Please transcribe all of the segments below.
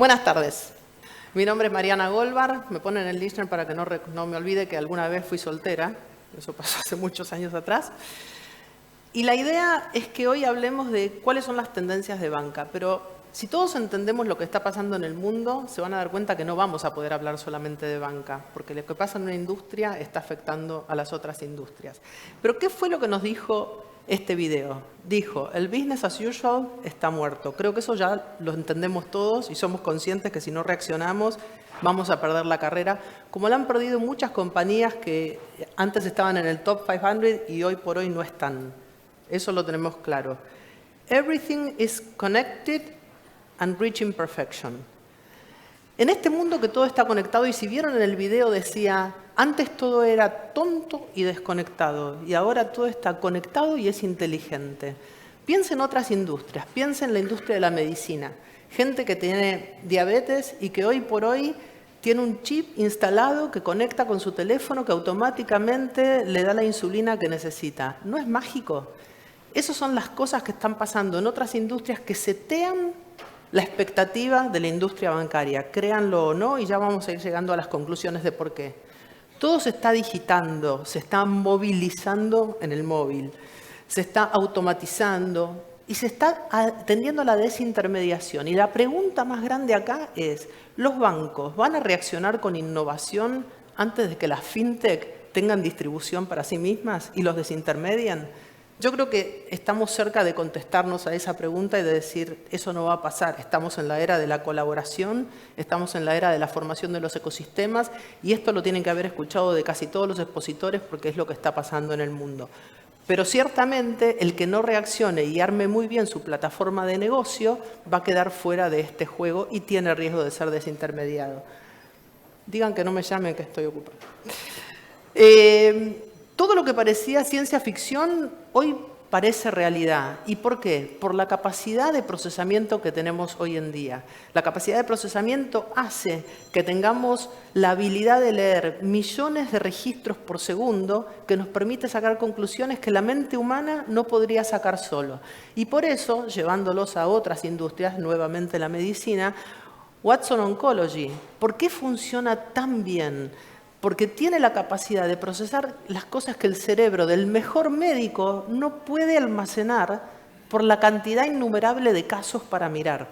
Buenas tardes. Mi nombre es Mariana Goldbar. Me ponen el listener para que no me olvide que alguna vez fui soltera. Eso pasó hace muchos años atrás. Y la idea es que hoy hablemos de cuáles son las tendencias de banca. Pero si todos entendemos lo que está pasando en el mundo, se van a dar cuenta que no vamos a poder hablar solamente de banca, porque lo que pasa en una industria está afectando a las otras industrias. Pero ¿qué fue lo que nos dijo este video? Dijo, el business as usual está muerto. Creo que eso ya lo entendemos todos y somos conscientes que si no reaccionamos vamos a perder la carrera, como la han perdido muchas compañías que antes estaban en el top 500 y hoy por hoy no están. Eso lo tenemos claro. Everything is connected and reaching perfection. En este mundo que todo está conectado, y si vieron en el video decía, antes todo era tonto y desconectado, y ahora todo está conectado y es inteligente. Piensa en otras industrias, piensa en la industria de la medicina. Gente que tiene diabetes y que hoy por hoy tiene un chip instalado que conecta con su teléfono que automáticamente le da la insulina que necesita. ¿No es mágico? Esas son las cosas que están pasando en otras industrias que setean la expectativa de la industria bancaria, créanlo o no, y ya vamos a ir llegando a las conclusiones de por qué. Todo se está digitando, se está movilizando en el móvil, se está automatizando y se está atendiendo a la desintermediación. Y la pregunta más grande acá es, ¿los bancos van a reaccionar con innovación antes de que las fintech tengan distribución para sí mismas y los desintermedian? Yo creo que estamos cerca de contestarnos a esa pregunta y de decir, eso no va a pasar. Estamos en la era de la colaboración, estamos en la era de la formación de los ecosistemas y esto lo tienen que haber escuchado de casi todos los expositores porque es lo que está pasando en el mundo. Pero ciertamente el que no reaccione y arme muy bien su plataforma de negocio va a quedar fuera de este juego y tiene riesgo de ser desintermediado. Digan que no me llamen, que estoy ocupado. Todo lo que parecía ciencia ficción hoy parece realidad. ¿Y por qué? Por la capacidad de procesamiento que tenemos hoy en día. La capacidad de procesamiento hace que tengamos la habilidad de leer millones de registros por segundo que nos permite sacar conclusiones que la mente humana no podría sacar solo. Y por eso, llevándolos a otras industrias, nuevamente la medicina, Watson Oncology, ¿por qué funciona tan bien? Porque tiene la capacidad de procesar las cosas que el cerebro del mejor médico no puede almacenar por la cantidad innumerable de casos para mirar.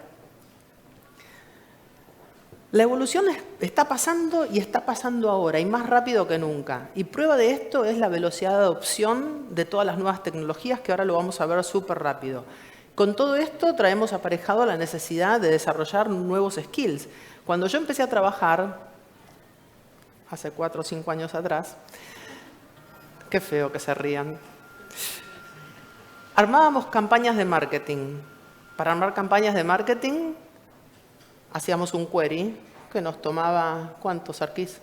La evolución está pasando y está pasando ahora, y más rápido que nunca. Y prueba de esto es la velocidad de adopción de todas las nuevas tecnologías, que ahora lo vamos a ver súper rápido. Con todo esto traemos aparejado la necesidad de desarrollar nuevos skills. Cuando yo empecé a trabajar, hace 4 o 5 años atrás, qué feo que se rían, armábamos campañas de marketing. Para armar campañas de marketing, hacíamos un query que nos tomaba, ¿cuántos, Arquís?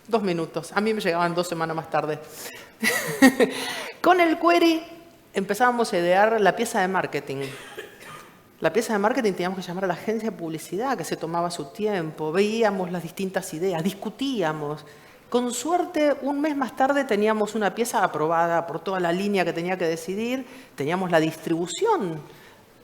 2 minutos. A mí me llegaban 2 semanas más tarde. Con el query empezábamos a idear la pieza de marketing. La pieza de marketing teníamos que llamar a la agencia de publicidad, que se tomaba su tiempo, veíamos las distintas ideas, discutíamos. Con suerte, un mes más tarde teníamos una pieza aprobada por toda la línea que tenía que decidir, teníamos la distribución,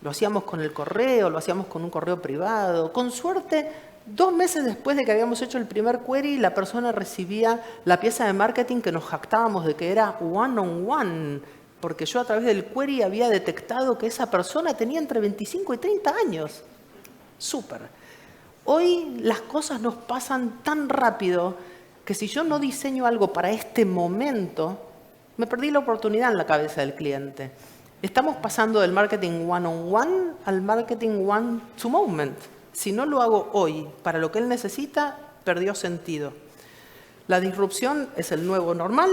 lo hacíamos con el correo, lo hacíamos con un correo privado. Con suerte, 2 meses después de que habíamos hecho el primer query, la persona recibía la pieza de marketing que nos jactábamos de que era one-on-one, porque yo a través del query había detectado que esa persona tenía entre 25 y 30 años. Súper. Hoy las cosas nos pasan tan rápido que si yo no diseño algo para este momento, me perdí la oportunidad en la cabeza del cliente. Estamos pasando del marketing one-on-one al marketing one-to-moment. Si no lo hago hoy para lo que él necesita, perdió sentido. La disrupción es el nuevo normal.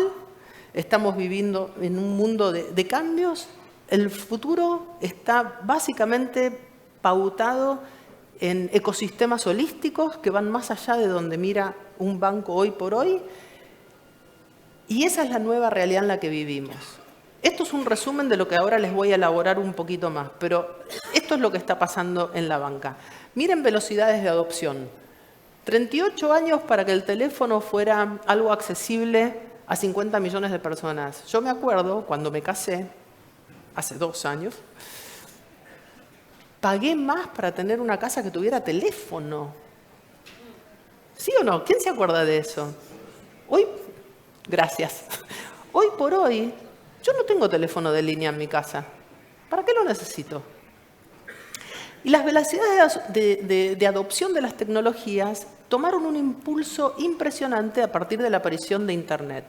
Estamos viviendo en un mundo de cambios. El futuro está básicamente pautado en ecosistemas holísticos que van más allá de donde mira un banco hoy por hoy. Y esa es la nueva realidad en la que vivimos. Esto es un resumen de lo que ahora les voy a elaborar un poquito más, pero esto es lo que está pasando en la banca. Miren velocidades de adopción. 38 años para que el teléfono fuera algo accesible a 50 millones de personas. Yo me acuerdo cuando me casé, hace 2 años, pagué más para tener una casa que tuviera teléfono. ¿Sí o no? ¿Quién se acuerda de eso? Hoy, gracias. Hoy por hoy, yo no tengo teléfono de línea en mi casa. ¿Para qué lo necesito? Y las velocidades de adopción de las tecnologías tomaron un impulso impresionante a partir de la aparición de Internet.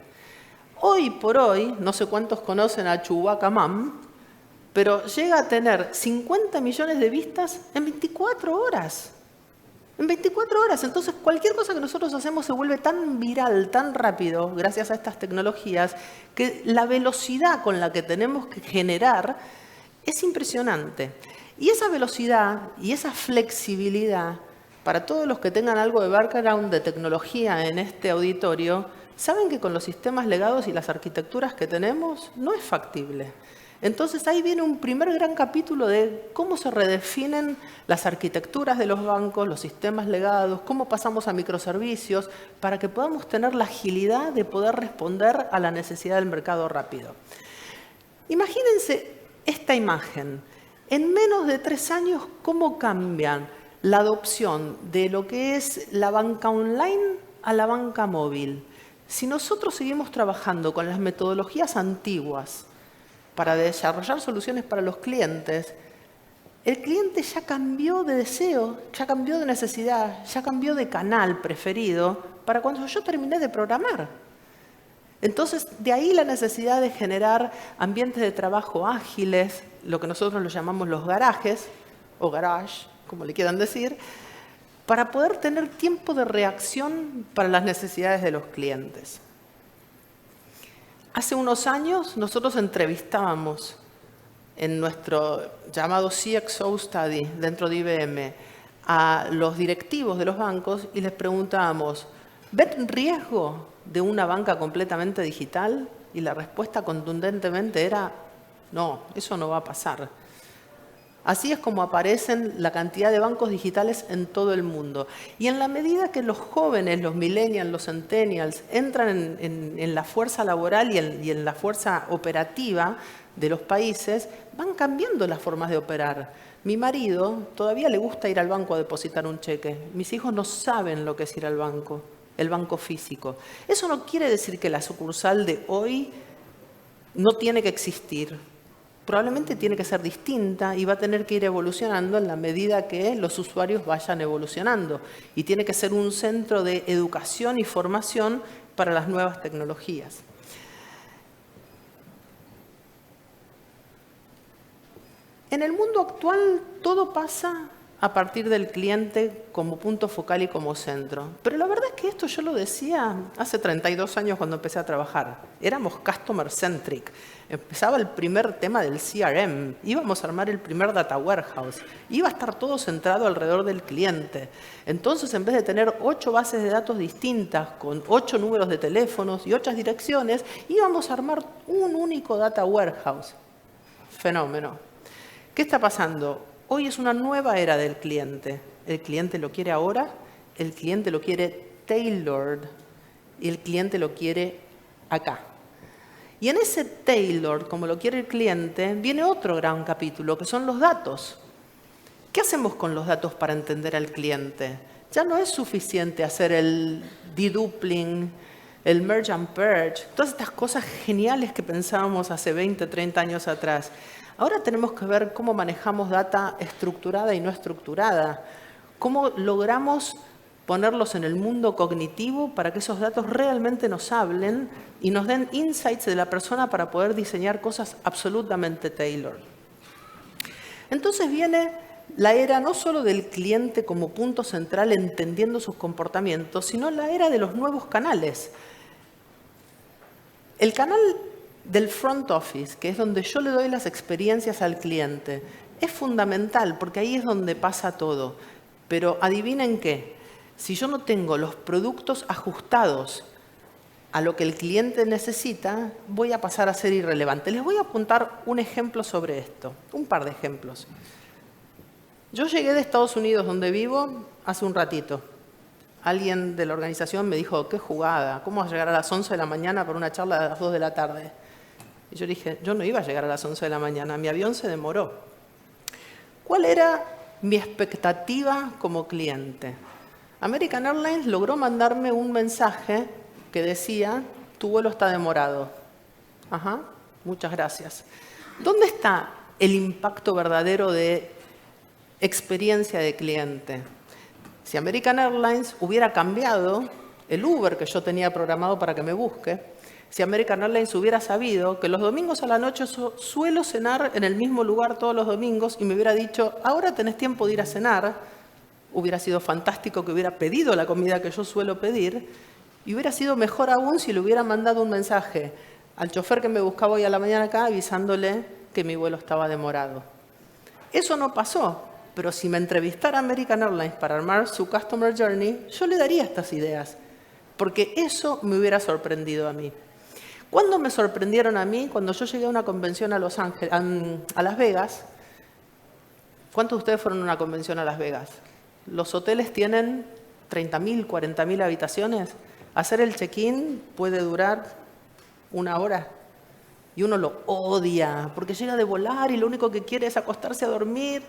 Hoy por hoy, no sé cuántos conocen a Chewbacca Mom, pero llega a tener 50 millones de vistas en 24 horas. En 24 horas. Entonces, cualquier cosa que nosotros hacemos se vuelve tan viral, tan rápido, gracias a estas tecnologías, que la velocidad con la que tenemos que generar es impresionante. Y esa velocidad y esa flexibilidad, para todos los que tengan algo de background de tecnología en este auditorio, saben que con los sistemas legados y las arquitecturas que tenemos no es factible. Entonces ahí viene un primer gran capítulo de cómo se redefinen las arquitecturas de los bancos, los sistemas legados, cómo pasamos a microservicios, para que podamos tener la agilidad de poder responder a la necesidad del mercado rápido. Imagínense esta imagen. En menos de 3 años, ¿cómo cambian la adopción de lo que es la banca online a la banca móvil? Si nosotros seguimos trabajando con las metodologías antiguas para desarrollar soluciones para los clientes, el cliente ya cambió de deseo, ya cambió de necesidad, ya cambió de canal preferido para cuando yo terminé de programar. Entonces, de ahí la necesidad de generar ambientes de trabajo ágiles, lo que nosotros lo llamamos los garajes, o garage, como le quieran decir, para poder tener tiempo de reacción para las necesidades de los clientes. Hace unos años nosotros entrevistábamos en nuestro llamado CXO Study dentro de IBM a los directivos de los bancos y les preguntábamos, ¿ven riesgo de una banca completamente digital? Y la respuesta contundentemente era, no, eso no va a pasar. Así es como aparecen la cantidad de bancos digitales en todo el mundo. Y en la medida que los jóvenes, los millennials, los centennials, entran en la fuerza laboral y en la fuerza operativa de los países, van cambiando las formas de operar. Mi marido todavía le gusta ir al banco a depositar un cheque. Mis hijos no saben lo que es ir al banco, el banco físico. Eso no quiere decir que la sucursal de hoy no tiene que existir. Probablemente tiene que ser distinta y va a tener que ir evolucionando en la medida que los usuarios vayan evolucionando. Y tiene que ser un centro de educación y formación para las nuevas tecnologías. En el mundo actual todo pasa a partir del cliente como punto focal y como centro. Pero la verdad es que esto yo lo decía hace 32 años cuando empecé a trabajar. Éramos customer centric. Empezaba el primer tema del CRM. Íbamos a armar el primer data warehouse. Iba a estar todo centrado alrededor del cliente. Entonces, en vez de tener 8 bases de datos distintas con 8 números de teléfonos y 8 direcciones, íbamos a armar un único data warehouse. Fenómeno. ¿Qué está pasando? Hoy es una nueva era del cliente. El cliente lo quiere ahora, el cliente lo quiere tailored y el cliente lo quiere acá. Y en ese tailored, como lo quiere el cliente, viene otro gran capítulo, que son los datos. ¿Qué hacemos con los datos para entender al cliente? Ya no es suficiente hacer el dedoupling, el merge and purge, todas estas cosas geniales que pensábamos hace 20, 30 años atrás. Ahora tenemos que ver cómo manejamos data estructurada y no estructurada, cómo logramos ponerlos en el mundo cognitivo para que esos datos realmente nos hablen y nos den insights de la persona para poder diseñar cosas absolutamente tailored. Entonces viene la era no solo del cliente como punto central entendiendo sus comportamientos, sino la era de los nuevos canales. El canal del front office, que es donde yo le doy las experiencias al cliente, es fundamental porque ahí es donde pasa todo. Pero adivinen qué, si yo no tengo los productos ajustados a lo que el cliente necesita, voy a pasar a ser irrelevante. Les voy a apuntar un ejemplo sobre esto, un par de ejemplos. Yo llegué de Estados Unidos, donde vivo, hace un ratito. Alguien de la organización me dijo, qué jugada, ¿cómo vas a llegar a las 11 de la mañana para una charla a las 2 de la tarde? Y yo dije, yo no iba a llegar a las 11 de la mañana, mi avión se demoró. ¿Cuál era mi expectativa como cliente? American Airlines logró mandarme un mensaje que decía, tu vuelo está demorado. Ajá, muchas gracias. ¿Dónde está el impacto verdadero de experiencia de cliente? Si American Airlines hubiera cambiado el Uber que yo tenía programado para que me busque, si American Airlines hubiera sabido que los domingos a la noche suelo cenar en el mismo lugar todos los domingos y me hubiera dicho, ahora tenés tiempo de ir a cenar, hubiera sido fantástico que hubiera pedido la comida que yo suelo pedir y hubiera sido mejor aún si le hubiera mandado un mensaje al chofer que me buscaba hoy a la mañana acá avisándole que mi vuelo estaba demorado. Eso no pasó, pero si me entrevistara American Airlines para armar su Customer Journey, yo le daría estas ideas, porque eso me hubiera sorprendido a mí. ¿Cuándo me sorprendieron a mí? Cuando yo llegué a una convención a Los Ángeles, a Las Vegas. ¿Cuántos de ustedes fueron a una convención a Las Vegas? Los hoteles tienen 30.000, 40.000 habitaciones. Hacer el check-in puede durar 1 hora. Y uno lo odia, porque llega de volar y lo único que quiere es acostarse a dormir.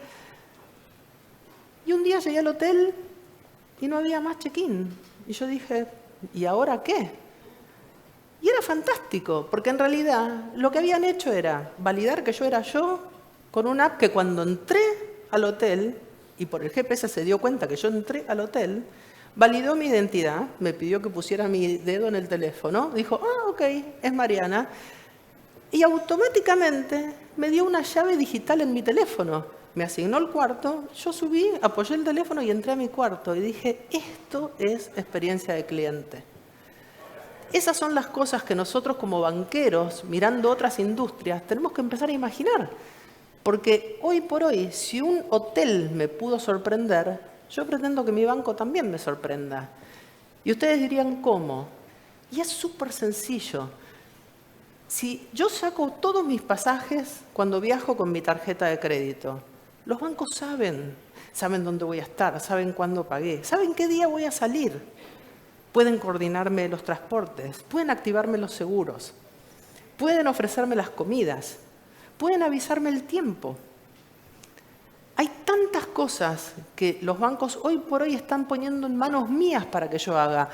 Y un día llegué al hotel y no había más check-in. Y yo dije, ¿y ahora qué? Y era fantástico, porque en realidad lo que habían hecho era validar que yo era yo con una app que cuando entré al hotel, y por el GPS se dio cuenta que yo entré al hotel, validó mi identidad, me pidió que pusiera mi dedo en el teléfono, dijo, ok, es Mariana, y automáticamente me dio una llave digital en mi teléfono. Me asignó el cuarto, yo subí, apoyé el teléfono y entré a mi cuarto y dije, esto es experiencia de cliente. Esas son las cosas que nosotros como banqueros, mirando otras industrias, tenemos que empezar a imaginar. Porque hoy por hoy, si un hotel me pudo sorprender, yo pretendo que mi banco también me sorprenda. Y ustedes dirían, ¿cómo? Y es súper sencillo. Si yo saco todos mis pasajes cuando viajo con mi tarjeta de crédito, los bancos saben dónde voy a estar, saben cuándo pagué, saben qué día voy a salir. Pueden coordinarme los transportes, pueden activarme los seguros, pueden ofrecerme las comidas, pueden avisarme el tiempo. Hay tantas cosas que los bancos hoy por hoy están poniendo en manos mías para que yo haga.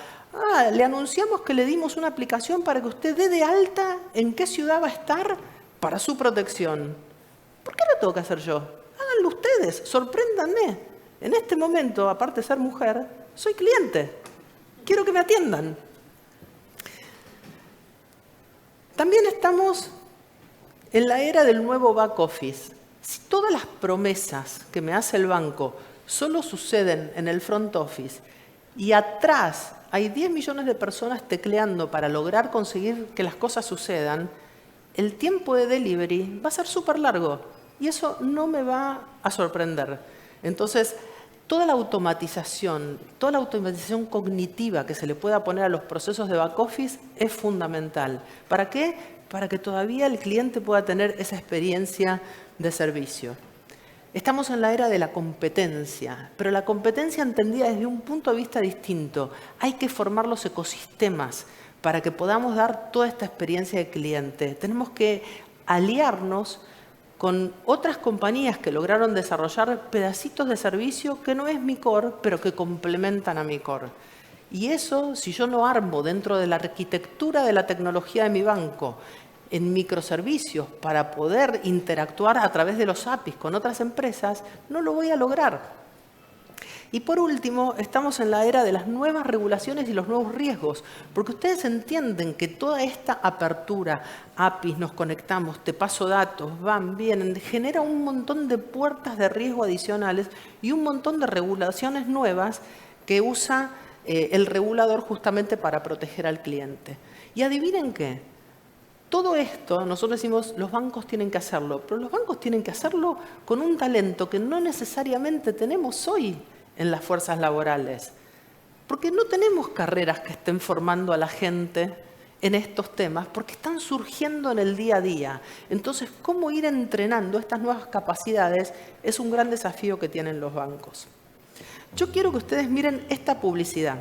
Le anunciamos que le dimos una aplicación para que usted dé de alta en qué ciudad va a estar para su protección. ¿Por qué lo tengo que hacer yo? Háganlo ustedes, sorpréndanme. En este momento, aparte de ser mujer, soy cliente. Quiero que me atiendan. También estamos en la era del nuevo back office. Si todas las promesas que me hace el banco solo suceden en el front office y atrás hay 10 millones de personas tecleando para lograr conseguir que las cosas sucedan, el tiempo de delivery va a ser súper largo y eso no me va a sorprender. Entonces, toda la automatización cognitiva que se le pueda poner a los procesos de back office es fundamental. ¿Para qué? Para que todavía el cliente pueda tener esa experiencia de servicio. Estamos en la era de la competencia, pero la competencia entendida desde un punto de vista distinto. Hay que formar los ecosistemas para que podamos dar toda esta experiencia de cliente. Tenemos que aliarnos con otras compañías que lograron desarrollar pedacitos de servicio que no es mi core, pero que complementan a mi core. Y eso, si yo no armo dentro de la arquitectura de la tecnología de mi banco, en microservicios para poder interactuar a través de los APIs con otras empresas, no lo voy a lograr. Y por último, estamos en la era de las nuevas regulaciones y los nuevos riesgos, porque ustedes entienden que toda esta apertura, APIs, nos conectamos, te paso datos, van, vienen, genera un montón de puertas de riesgo adicionales y un montón de regulaciones nuevas que usa el regulador justamente para proteger al cliente. Y adivinen qué, todo esto, nosotros decimos, los bancos tienen que hacerlo, pero los bancos tienen que hacerlo con un talento que no necesariamente tenemos hoy en las fuerzas laborales, porque no tenemos carreras que estén formando a la gente en estos temas, porque están surgiendo en el día a día. Entonces, cómo ir entrenando estas nuevas capacidades es un gran desafío que tienen los bancos. Yo quiero que ustedes miren esta publicidad.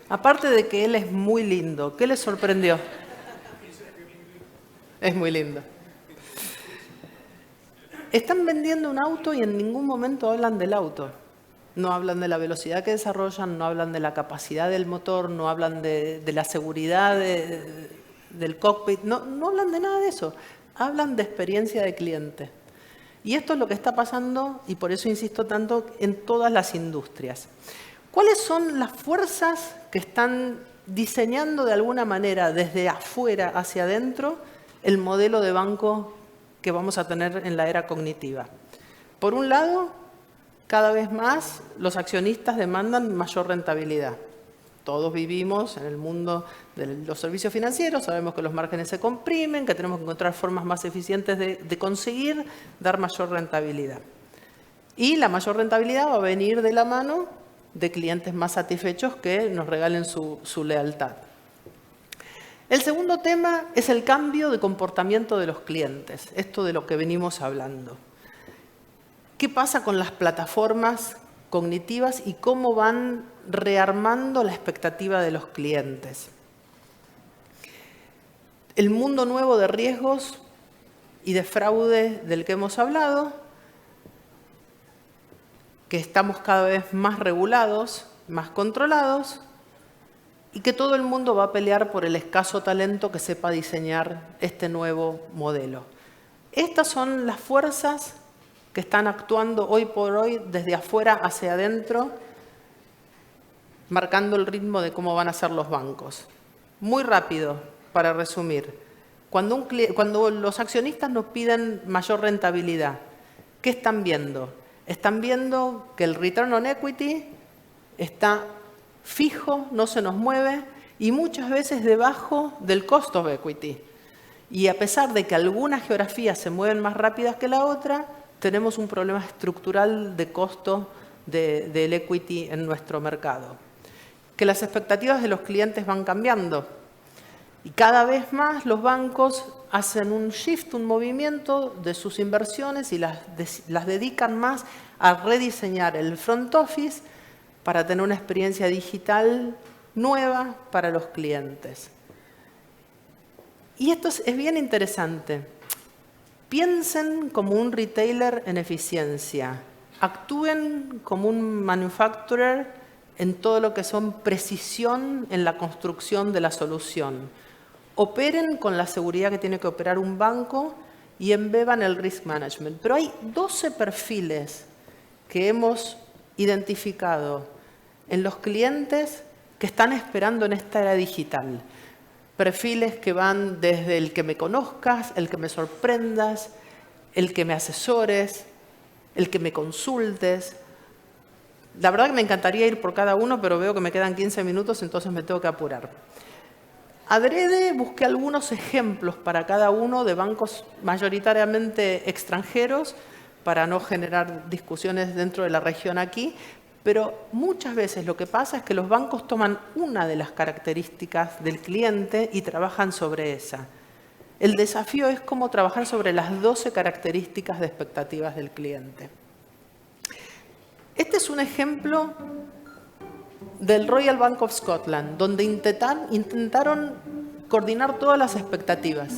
Aparte de que él es muy lindo, ¿qué le sorprendió? Es muy lindo. Están vendiendo un auto y en ningún momento hablan del auto. No hablan de la velocidad que desarrollan, no hablan de la capacidad del motor, no hablan de la seguridad del cockpit, no hablan de nada de eso. Hablan de experiencia de cliente. Y esto es lo que está pasando, y por eso insisto tanto, en todas las industrias. ¿Cuáles son las fuerzas que están diseñando de alguna manera desde afuera hacia adentro el modelo de banco que vamos a tener en la era cognitiva? Por un lado, cada vez más los accionistas demandan mayor rentabilidad. Todos vivimos en el mundo de los servicios financieros, sabemos que los márgenes se comprimen, que tenemos que encontrar formas más eficientes de conseguir dar mayor rentabilidad. Y la mayor rentabilidad va a venir de la mano de clientes más satisfechos que nos regalen su lealtad. El segundo tema es el cambio de comportamiento de los clientes, esto de lo que venimos hablando. ¿Qué pasa con las plataformas cognitivas y cómo van rearmando la expectativa de los clientes? El mundo nuevo de riesgos y de fraude del que hemos hablado, que estamos cada vez más regulados, más controlados, y que todo el mundo va a pelear por el escaso talento que sepa diseñar este nuevo modelo. Estas son las fuerzas que están actuando hoy por hoy desde afuera hacia adentro, marcando el ritmo de cómo van a ser los bancos. Muy rápido, para resumir. Cuando los accionistas nos piden mayor rentabilidad, ¿qué están viendo? Están viendo que el return on equity está fijo, no se nos mueve y muchas veces debajo del cost of equity. Y a pesar de que algunas geografías se mueven más rápidas que la otra, tenemos un problema estructural de costo del equity en nuestro mercado. Que las expectativas de los clientes van cambiando y cada vez más los bancos hacen un shift, un movimiento de sus inversiones y las dedican más a rediseñar el front office para tener una experiencia digital nueva para los clientes. Y esto es bien interesante. Piensen como un retailer en eficiencia. Actúen como un manufacturer en todo lo que son precisión en la construcción de la solución. Operen con la seguridad que tiene que operar un banco y embeban el risk management. Pero hay 12 perfiles que hemos identificado en los clientes que están esperando en esta era digital. Perfiles que van desde el que me conozcas, el que me sorprendas, el que me asesores, el que me consultes. La verdad que me encantaría ir por cada uno, pero veo que me quedan 15 minutos, entonces me tengo que apurar. Adrede busqué algunos ejemplos para cada uno de bancos mayoritariamente extranjeros para no generar discusiones dentro de la región aquí, pero muchas veces lo que pasa es que los bancos toman una de las características del cliente y trabajan sobre esa. El desafío es cómo trabajar sobre las 12 características de expectativas del cliente. Este es un ejemplo del Royal Bank of Scotland, donde intentaron coordinar todas las expectativas.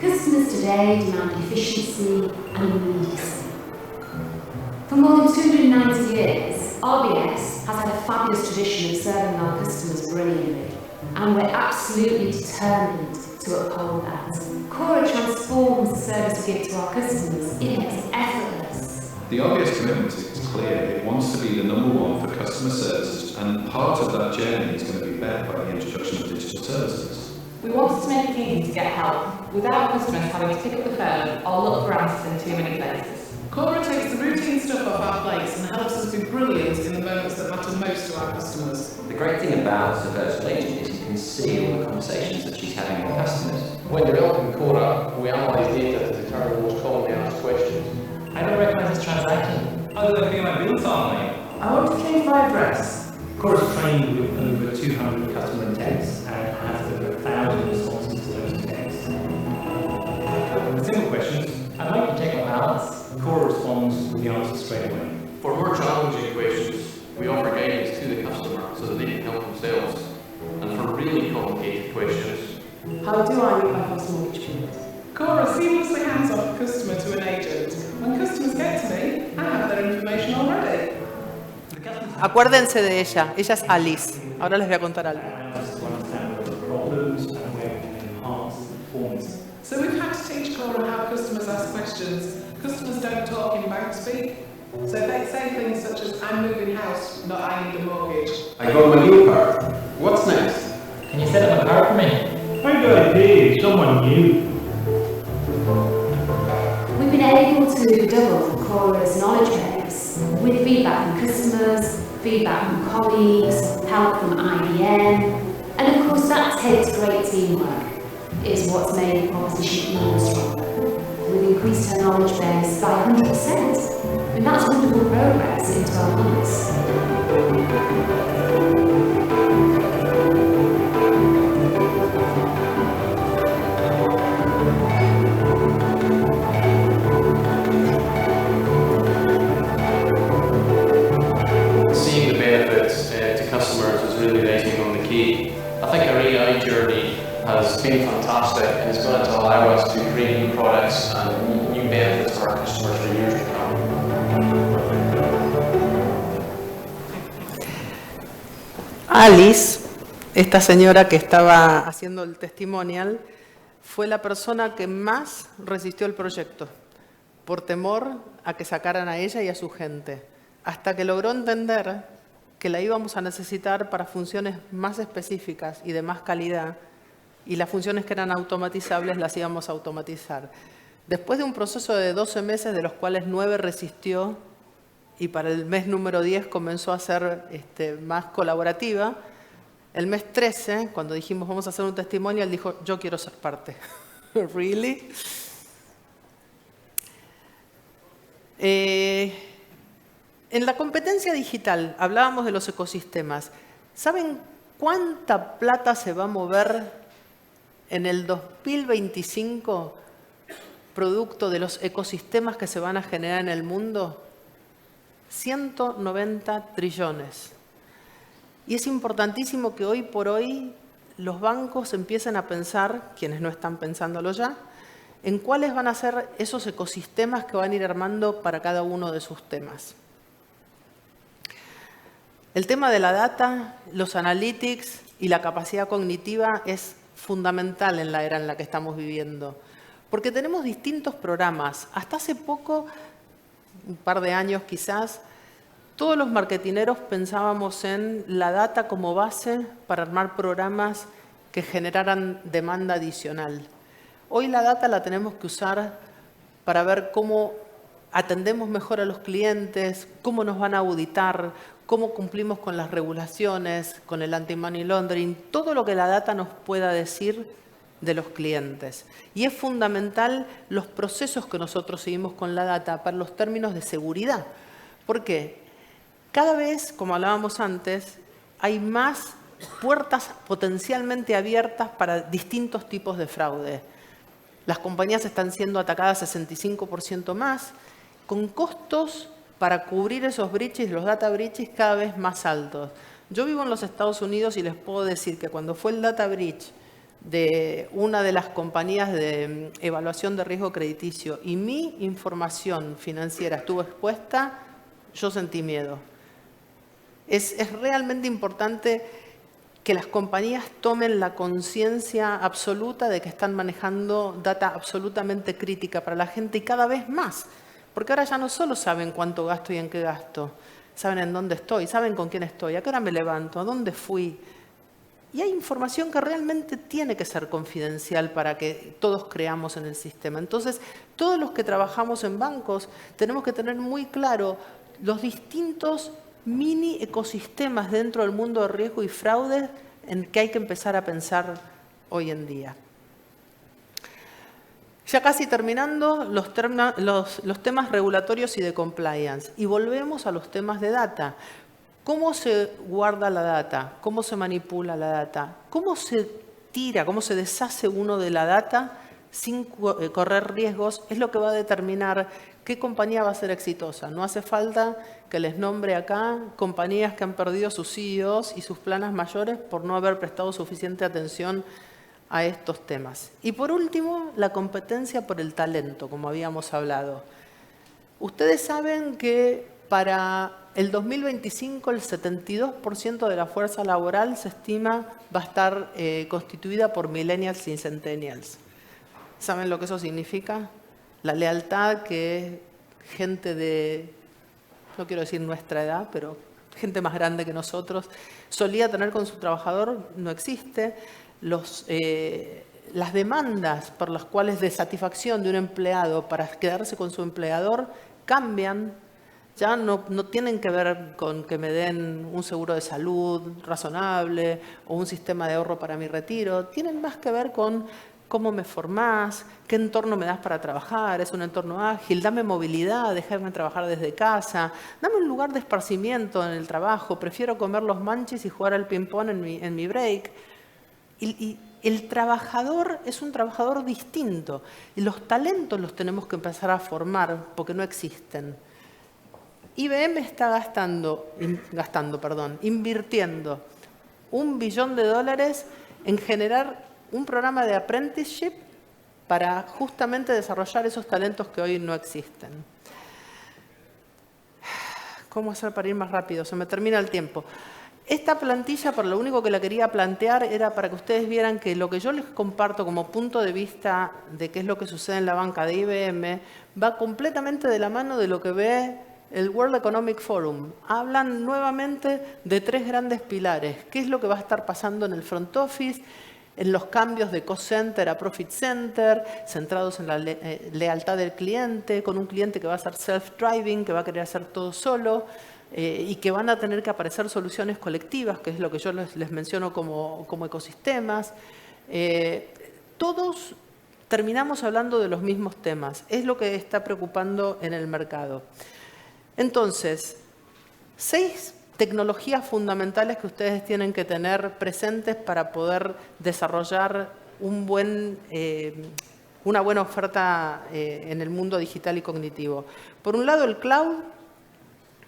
Customers today demand efficiency and immediacy. For more than 290 years, RBS has had a fabulous tradition of serving our customers brilliantly, and we're absolutely determined to uphold that. Cora transforms the service we give to our customers. It is effortless. The RBS commitment is clear. It wants to be the number one for customer services, and part of that journey is going to be backed by the introduction of digital services. We wanted to make it easy to get help without customers having to pick up the phone or look for answers in too many places. Cora takes the routine stuff off our plates and helps us be brilliant in the moments that matter most to our customers. The great thing about the virtual agent is you can see all the conversations that she's having with customers. When developing Cora, we analyse data to determine the most commonly asked questions. I don't recognise this transaction. How did I pay my bills online? I want to change my address. Cora's trained with over 200 customer intents and has over 1,000 responses to those intents. Simple questions. I'd like to check my balance. the answer straight away. For more challenging questions, we offer guidance to the customer so that they can help themselves. And for really complicated questions, How do I meet my first mortgage payment? Cora seamlessly hands off a customer to an agent. When customers get to me, I have their information already. Acuérdense de ella es Alice. Ahora les voy a contar algo. Allows us to understand what the problems and where we can enhance the performance. So we've had to teach Cora how customers ask questions. Customers don't talk in bank speak. So they say things such as, I'm moving house, not I need a mortgage. I got my new car. What's next? Can you set up a car for me? How good idea, someone new. We've been able to double Cora's knowledge base with feedback from customers, feedback from colleagues, help from IBM, and of course that takes great teamwork. Is what's made the proposition even stronger. We've increased her knowledge base by 100%, and that's wonderful progress in 12 months. seeing the benefits to customers is really the icing on the cake. I think our AI journey has been fantastic and it's going to allow us to create new products and new benefits for our customers for years to come. Alice, esta señora que estaba haciendo el testimonial, fue la persona que más resistió el proyecto, por temor a que sacaran a ella y a su gente, hasta que logró entender que la íbamos a necesitar para funciones más específicas y de más calidad, y las funciones que eran automatizables las íbamos a automatizar. Después de un proceso de 12 meses, de los cuales 9 resistió, y para el mes número 10 comenzó a ser más colaborativa, el mes 13, cuando dijimos vamos a hacer un testimonio, él dijo, yo quiero ser parte. ¿Really? En la competencia digital hablábamos de los ecosistemas. ¿Saben cuánta plata se va a mover en el 2025 producto de los ecosistemas que se van a generar en el mundo? 190 trillones. Y es importantísimo que hoy por hoy los bancos empiecen a pensar, quienes no están pensándolo ya, en cuáles van a ser esos ecosistemas que van a ir armando para cada uno de sus temas. El tema de la data, los analytics y la capacidad cognitiva es fundamental en la era en la que estamos viviendo, porque tenemos distintos programas. Hasta hace poco, un par de años quizás, todos los marketineros pensábamos en la data como base para armar programas que generaran demanda adicional. Hoy la data la tenemos que usar para ver cómo atendemos mejor a los clientes, cómo nos van a auditar, cómo cumplimos con las regulaciones, con el anti-money laundering, todo lo que la data nos pueda decir de los clientes. Y es fundamental los procesos que nosotros seguimos con la data para los términos de seguridad. ¿Por qué? Cada vez, como hablábamos antes, hay más puertas potencialmente abiertas para distintos tipos de fraude. Las compañías están siendo atacadas 65% más, con costos para cubrir esos breaches, los data breaches, cada vez más altos. Yo vivo en los Estados Unidos y les puedo decir que cuando fue el data breach de una de las compañías de evaluación de riesgo crediticio y mi información financiera estuvo expuesta, yo sentí miedo. Es realmente importante que las compañías tomen la conciencia absoluta de que están manejando data absolutamente crítica para la gente y cada vez más. Porque ahora ya no solo saben cuánto gasto y en qué gasto, saben en dónde estoy, saben con quién estoy, a qué hora me levanto, a dónde fui. Y hay información que realmente tiene que ser confidencial para que todos creamos en el sistema. Entonces, todos los que trabajamos en bancos tenemos que tener muy claro los distintos mini ecosistemas dentro del mundo de riesgo y fraude en que hay que empezar a pensar hoy en día. Ya casi terminando los temas regulatorios y de compliance. Y volvemos a los temas de data. ¿Cómo se guarda la data? ¿Cómo se manipula la data? ¿Cómo se tira, cómo se deshace uno de la data sin correr riesgos, es lo que va a determinar qué compañía va a ser exitosa. No hace falta que les nombre acá compañías que han perdido sus CEOs y sus planas mayores por no haber prestado suficiente atención a estos temas. Y por último, la competencia por el talento, como habíamos hablado. Ustedes saben que para el 2025 el 72% de la fuerza laboral se estima va a estar constituida por millennials y centennials. ¿Saben lo que eso significa? La lealtad que gente de, no quiero decir nuestra edad, pero gente más grande que nosotros, solía tener con su trabajador no existe. Las demandas por las cuales de satisfacción de un empleado para quedarse con su empleador cambian. Ya no tienen que ver con que me den un seguro de salud razonable o un sistema de ahorro para mi retiro. Tienen más que ver con cómo me formás, qué entorno me das para trabajar, es un entorno ágil, dame movilidad, déjame trabajar desde casa, dame un lugar de esparcimiento en el trabajo, prefiero comer los manchis y jugar al ping-pong en mi break. Y el trabajador es un trabajador distinto y los talentos los tenemos que empezar a formar porque no existen. IBM está invirtiendo $1 billón en generar un programa de apprenticeship para justamente desarrollar esos talentos que hoy no existen. ¿Cómo hacer para ir más rápido? Se me termina el tiempo. Esta plantilla, por lo único que la quería plantear, era para que ustedes vieran que lo que yo les comparto como punto de vista de qué es lo que sucede en la banca de IBM va completamente de la mano de lo que ve el World Economic Forum. Hablan nuevamente de 3 grandes pilares. ¿Qué es lo que va a estar pasando en el front office? En los cambios de cost center a profit center, centrados en la lealtad del cliente, con un cliente que va a ser self-driving, que va a querer hacer todo solo, y que van a tener que aparecer soluciones colectivas, que es lo que yo les menciono como ecosistemas. Todos terminamos hablando de los mismos temas. Es lo que está preocupando en el mercado. Entonces, 6 tecnologías fundamentales que ustedes tienen que tener presentes para poder desarrollar una buena oferta en el mundo digital y cognitivo. Por un lado, el cloud.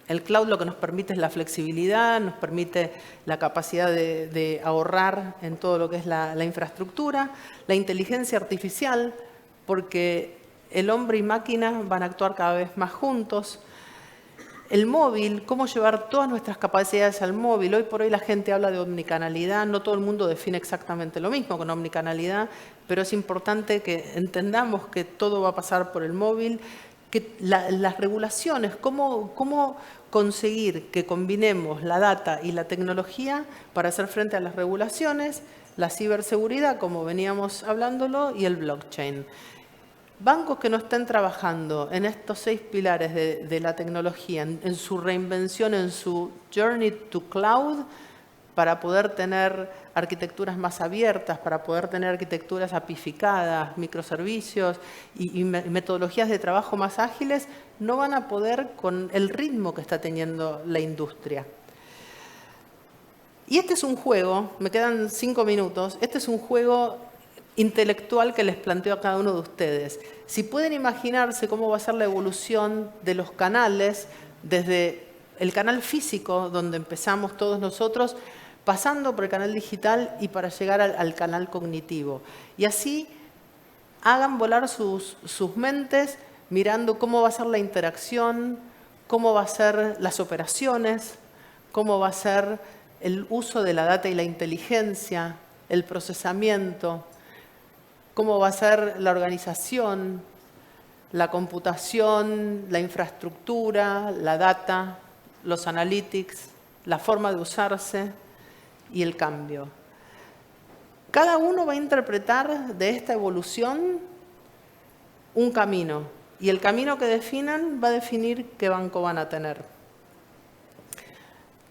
El cloud lo que nos permite es la flexibilidad, nos permite la capacidad de ahorrar en todo lo que es la infraestructura. La inteligencia artificial, porque el hombre y máquina van a actuar cada vez más juntos. El móvil, cómo llevar todas nuestras capacidades al móvil. Hoy por hoy la gente habla de omnicanalidad, no todo el mundo define exactamente lo mismo con omnicanalidad, pero es importante que entendamos que todo va a pasar por el móvil, que las regulaciones, cómo conseguir que combinemos la data y la tecnología para hacer frente a las regulaciones, la ciberseguridad, como veníamos hablándolo, y el blockchain. Bancos que no estén trabajando en estos 6 pilares de la tecnología, en su reinvención, en su journey to cloud, para poder tener arquitecturas más abiertas, para poder tener arquitecturas apificadas, microservicios y metodologías de trabajo más ágiles, no van a poder con el ritmo que está teniendo la industria. Y este es un juego, me quedan 5 minutos, este es un juego intelectual que les planteo a cada uno de ustedes. Si pueden imaginarse cómo va a ser la evolución de los canales, desde el canal físico, donde empezamos todos nosotros, pasando por el canal digital y para llegar al canal cognitivo. Y así hagan volar sus mentes mirando cómo va a ser la interacción, cómo va a ser las operaciones, cómo va a ser el uso de la data y la inteligencia, el procesamiento, cómo va a ser la organización, la computación, la infraestructura, la data, los analytics, la forma de usarse y el cambio. Cada uno va a interpretar de esta evolución un camino, y el camino que definan va a definir qué banco van a tener.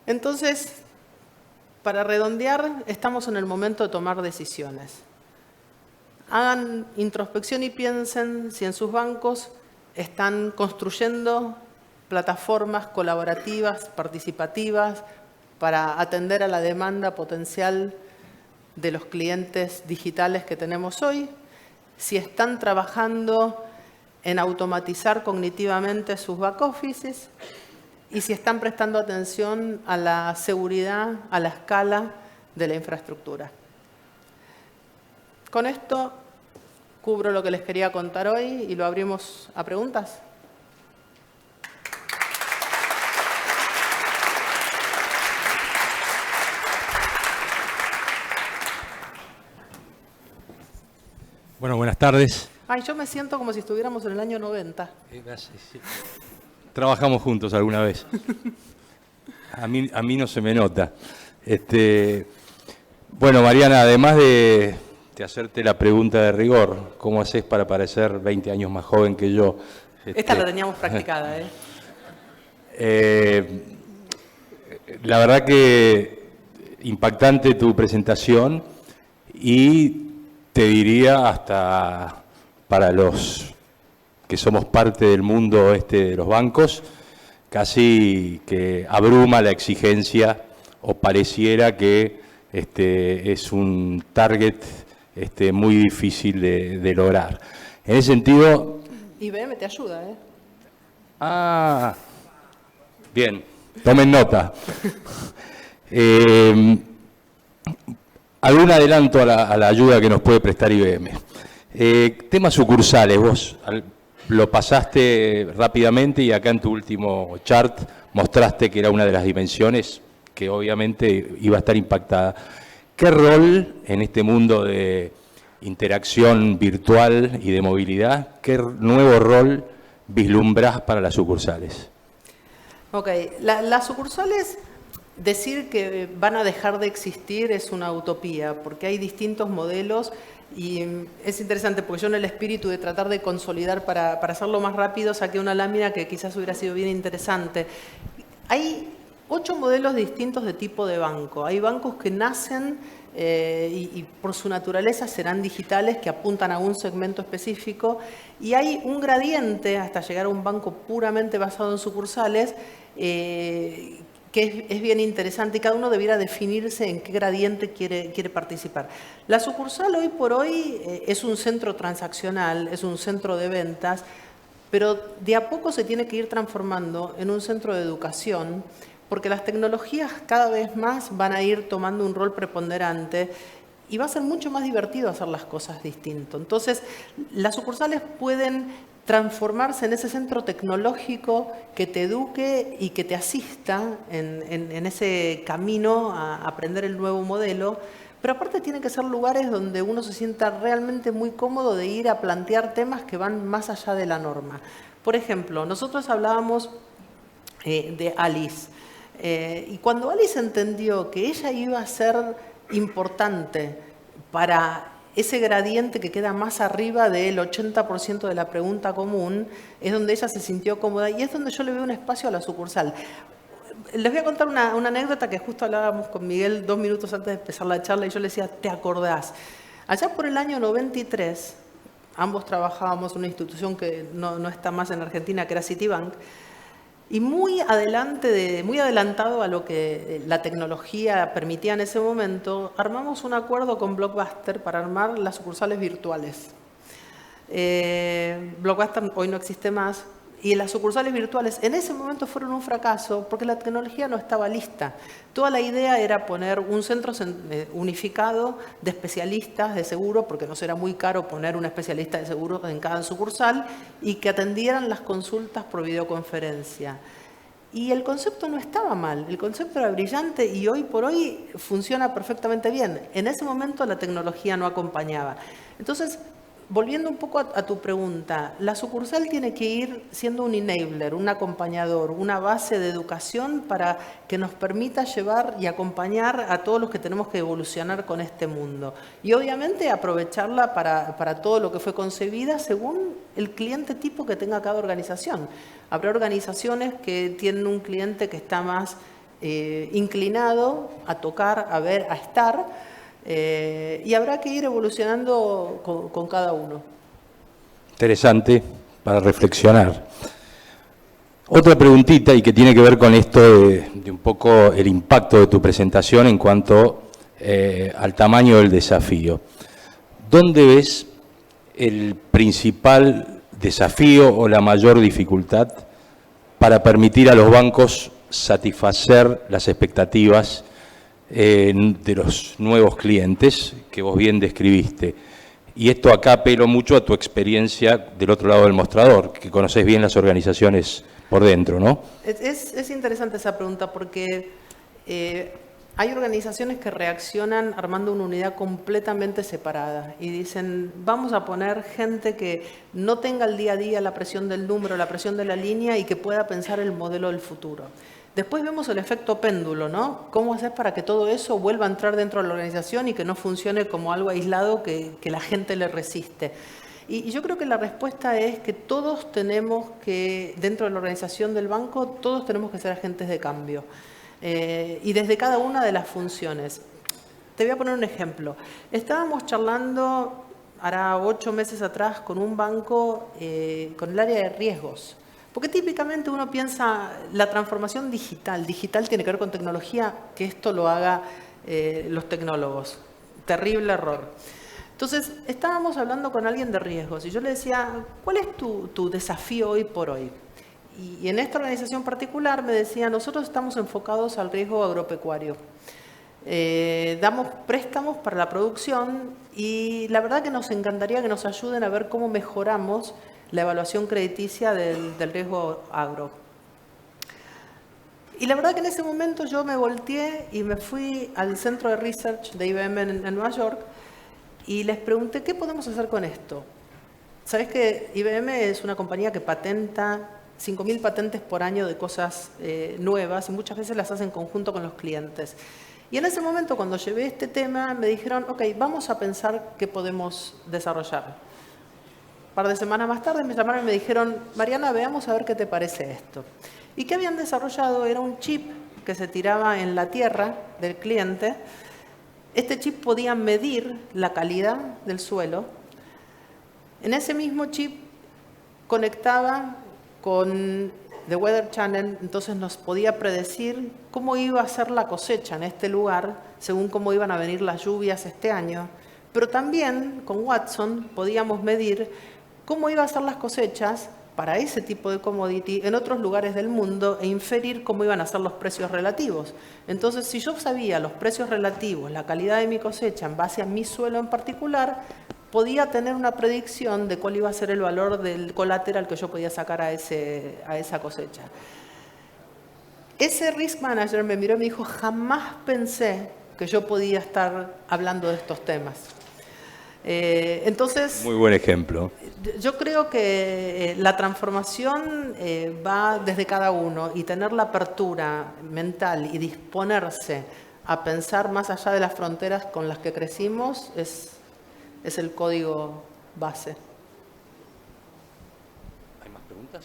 Entonces, para redondear, estamos en el momento de tomar decisiones. Hagan introspección y piensen si en sus bancos están construyendo plataformas colaborativas, participativas, para atender a la demanda potencial de los clientes digitales que tenemos hoy. si están trabajando en automatizar cognitivamente sus back offices y si están prestando atención a la seguridad, a la escala de la infraestructura. Con esto cubro lo que les quería contar hoy y lo abrimos a preguntas. Bueno, buenas tardes. Ay, yo me siento como si estuviéramos en el año 90. Trabajamos juntos alguna vez. A mí no se me nota. Bueno, Mariana, además de hacerte la pregunta de rigor, ¿cómo haces para parecer 20 años más joven que yo? Esta la teníamos practicada, La verdad que impactante tu presentación y te diría hasta para los que somos parte del mundo de los bancos, casi que abruma la exigencia o pareciera que es un target muy difícil de lograr. En ese sentido... IBM te ayuda, Ah, bien, tomen nota. Algún adelanto a la ayuda que nos puede prestar IBM. Temas sucursales, vos lo pasaste rápidamente y acá en tu último chart mostraste que era una de las dimensiones que obviamente iba a estar impactada. ¿Qué rol en este mundo de interacción virtual y de movilidad, qué nuevo rol vislumbrás para las sucursales? Ok, las sucursales, decir que van a dejar de existir es una utopía, porque hay distintos modelos y es interesante porque yo en el espíritu de tratar de consolidar para hacerlo más rápido saqué una lámina que quizás hubiera sido bien interesante. Hay 8 modelos distintos de tipo de banco. Hay bancos que nacen y por su naturaleza serán digitales, que apuntan a un segmento específico, y hay un gradiente hasta llegar a un banco puramente basado en sucursales que es bien interesante y cada uno debiera definirse en qué gradiente quiere participar. La sucursal hoy por hoy es un centro transaccional, es un centro de ventas, pero de a poco se tiene que ir transformando en un centro de educación, porque las tecnologías cada vez más van a ir tomando un rol preponderante y va a ser mucho más divertido hacer las cosas distinto. Entonces, las sucursales pueden transformarse en ese centro tecnológico que te eduque y que te asista en ese camino a aprender el nuevo modelo, pero aparte tienen que ser lugares donde uno se sienta realmente muy cómodo de ir a plantear temas que van más allá de la norma. Por ejemplo, nosotros hablábamos de Alice, y cuando Alice entendió que ella iba a ser importante para ese gradiente que queda más arriba del 80% de la pregunta común, es donde ella se sintió cómoda y es donde yo le veo un espacio a la sucursal. Les voy a contar una anécdota que justo hablábamos con Miguel 2 minutos antes de empezar la charla y yo le decía, ¿te acordás? Allá por el año 93, ambos trabajábamos en una institución que no está más en Argentina, que era Citibank, y muy adelantado a lo que la tecnología permitía en ese momento, armamos un acuerdo con Blockbuster para armar las sucursales virtuales. Blockbuster hoy no existe más y las sucursales virtuales en ese momento fueron un fracaso porque la tecnología no estaba lista. Toda la idea era poner un centro unificado de especialistas de seguro, porque nos era muy caro poner un especialista de seguro en cada sucursal y que atendieran las consultas por videoconferencia. Y el concepto no estaba mal, el concepto era brillante y hoy por hoy funciona perfectamente bien. En ese momento la tecnología no acompañaba. Entonces, volviendo un poco a tu pregunta, la sucursal tiene que ir siendo un enabler, un acompañador, una base de educación para que nos permita llevar y acompañar a todos los que tenemos que evolucionar con este mundo. Y obviamente aprovecharla para todo lo que fue concebida según el cliente tipo que tenga cada organización. Habrá organizaciones que tienen un cliente que está más inclinado a tocar, a ver, a estar, y habrá que ir evolucionando con cada uno. Interesante para reflexionar. Otra preguntita y que tiene que ver con esto de un poco el impacto de tu presentación en cuanto al tamaño del desafío. ¿Dónde ves el principal desafío o la mayor dificultad para permitir a los bancos satisfacer las expectativas de los nuevos clientes que vos bien describiste? Y esto acá apelo mucho a tu experiencia del otro lado del mostrador, que conocés bien las organizaciones por dentro, ¿no? Es interesante esa pregunta porque hay organizaciones que reaccionan armando una unidad completamente separada y dicen, vamos a poner gente que no tenga el día a día la presión del número, la presión de la línea y que pueda pensar el modelo del futuro. Después vemos el efecto péndulo, ¿no? ¿Cómo hacer para que todo eso vuelva a entrar dentro de la organización y que no funcione como algo aislado que la gente le resiste? Y yo creo que la respuesta es que todos tenemos que, dentro de la organización del banco, todos tenemos que ser agentes de cambio. Y desde cada una de las funciones. Te voy a poner un ejemplo. Estábamos charlando, hará 8 meses atrás, con un banco con el área de riesgos. Porque típicamente uno piensa la transformación digital. Digital tiene que ver con tecnología, que esto lo haga los tecnólogos. Terrible error. Entonces, estábamos hablando con alguien de riesgos y yo le decía, ¿cuál es tu desafío hoy por hoy? Y en esta organización particular me decía, nosotros estamos enfocados al riesgo agropecuario. Damos préstamos para la producción y la verdad que nos encantaría que nos ayuden a ver cómo mejoramos la evaluación crediticia del riesgo agro. Y la verdad que en ese momento yo me volteé y me fui al centro de research de IBM en Nueva York y les pregunté, ¿qué podemos hacer con esto? Sabés que IBM es una compañía que patenta 5.000 patentes por año de cosas nuevas y muchas veces las hace en conjunto con los clientes. Y en ese momento, cuando llevé este tema, me dijeron, ok, vamos a pensar qué podemos desarrollar. Un par de semanas más tarde me llamaron y me dijeron, Mariana, veamos a ver qué te parece esto. Y qué habían desarrollado era un chip que se tiraba en la tierra del cliente. Este chip podía medir la calidad del suelo. En ese mismo chip conectaba con The Weather Channel, entonces nos podía predecir cómo iba a ser la cosecha en este lugar, según cómo iban a venir las lluvias este año. Pero también con Watson podíamos medir cómo iban a ser las cosechas para ese tipo de commodity en otros lugares del mundo e inferir cómo iban a ser los precios relativos. Entonces, si yo sabía los precios relativos, la calidad de mi cosecha en base a mi suelo en particular, podía tener una predicción de cuál iba a ser el valor del colateral que yo podía sacar a esa cosecha. Ese risk manager me miró y me dijo, jamás pensé que yo podía estar hablando de estos temas. Entonces, muy buen ejemplo. Yo creo que la transformación va desde cada uno y tener la apertura mental y disponerse a pensar más allá de las fronteras con las que crecimos es el código base. ¿Hay más preguntas?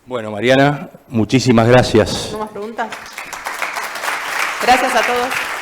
Bueno, Mariana, muchísimas gracias. ¿No más preguntas? Gracias a todos.